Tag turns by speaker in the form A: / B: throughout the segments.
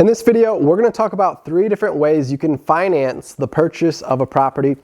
A: In this video, we're going to talk about 3 different ways you can finance the purchase of a property.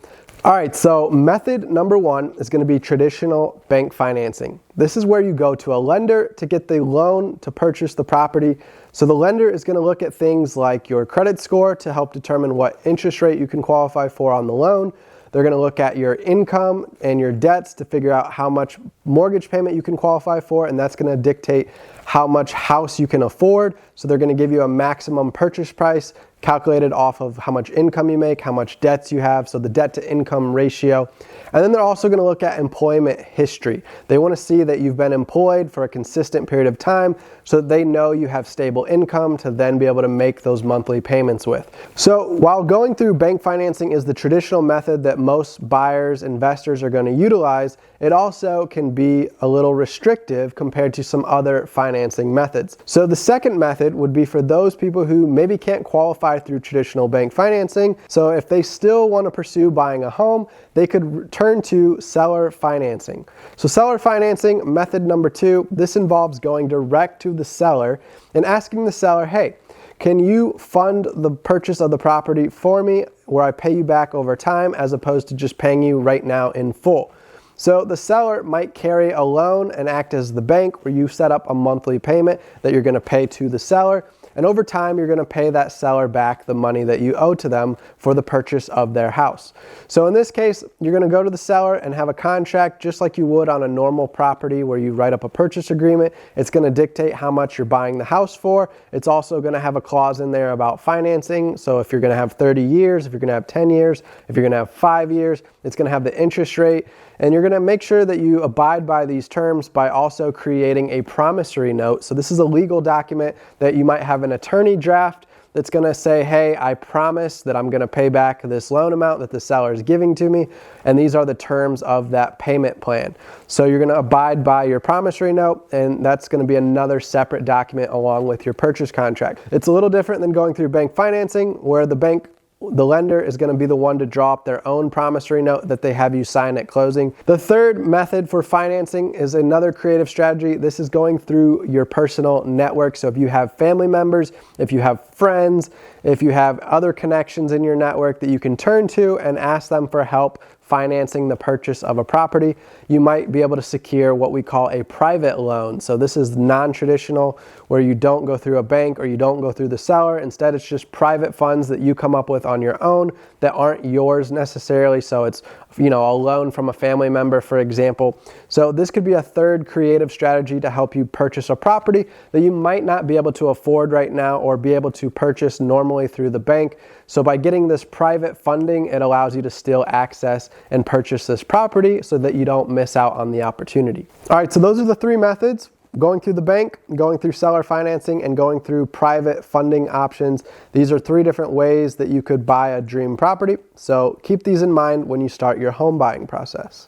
A: All right, so method number 1 is going to be traditional bank financing. This is where you go to a lender to get the loan to purchase the property. So the lender is going to look at things like your credit score to help determine what interest rate you can qualify for on the loan. They're going to look at your income and your debts to figure out how much mortgage payment you can qualify for, and that's going to dictate how much house you can afford. So they're going to give you a maximum purchase price calculated off of how much income you make, how much debts you have, so the debt to income ratio. And then they're also going to look at employment history. They want to see that you've been employed for a consistent period of time so that they know you have stable income to then be able to make those monthly payments with. So while going through bank financing is the traditional method that most buyers, investors are going to utilize, it also can be a little restrictive compared to some other financing methods. So the second method would be for those people who maybe can't qualify through traditional bank financing. So if they still want to pursue buying a home, they could turn to seller financing. So seller financing, method number 2, this involves going direct to the seller and asking the seller, hey, can you fund the purchase of the property for me where I pay you back over time as opposed to just paying you right now in full? So the seller might carry a loan and act as the bank where you set up a monthly payment that you're going to pay to the seller. And over time, you're going to pay that seller back the money that you owe to them for the purchase of their house. So in this case, you're going to go to the seller and have a contract just like you would on a normal property where you write up a purchase agreement. It's going to dictate how much you're buying the house for. It's also going to have a clause in there about financing. So if you're going to have 30 years, if you're going to have 10 years, if you're going to have 5 years, it's going to have the interest rate. And you're going to make sure that you abide by these terms by also creating a promissory note. So this is a legal document that you might have an attorney draft that's going to say, hey, I promise that I'm going to pay back this loan amount that the seller is giving to me, and these are the terms of that payment plan. So you're going to abide by your promissory note, and that's going to be another separate document along with your purchase contract. It's a little different than going through bank financing, where the lender is going to be the one to draw up their own promissory note that they have you sign at closing. The third method for financing is another creative strategy. This is going through your personal network. So if you have family members, if you have friends, if you have other connections in your network that you can turn to and ask them for help financing the purchase of a property, you might be able to secure what we call a private loan. So this is non-traditional, where you don't go through a bank or you don't go through the seller. Instead, it's just private funds that you come up with on your own that aren't yours necessarily. So it's, a loan from a family member, for example. So this could be a third creative strategy to help you purchase a property that you might not be able to afford right now or be able to purchase normally through the bank. So by getting this private funding, it allows you to still access and purchase this property so that you don't miss out on the opportunity. All right, so those are the 3 methods: going through the bank, going through seller financing, and going through private funding options. These are 3 different ways that you could buy a dream property. So keep these in mind when you start your home buying process.